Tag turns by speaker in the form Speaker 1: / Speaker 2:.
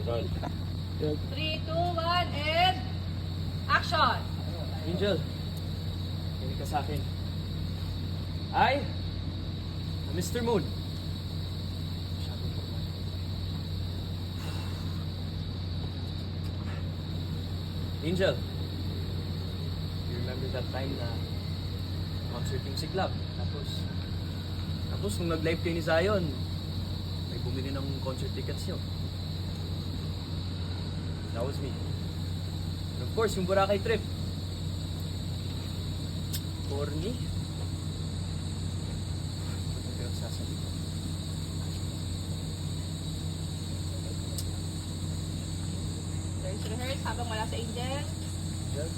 Speaker 1: 3, 2, 1, and action!
Speaker 2: Angel, kinig ka sa akin. I, Mr. Moon. Angel, you remember that time na concert yung si Club? Tapos nung nag-live kayo ni Zion, may bumili ng concert tickets nyo. That was me. And of course, yung Boracay trip. Corny. Ano kayo sasabi ko?
Speaker 1: There's rehearse habang wala sa Angel.
Speaker 2: Angel?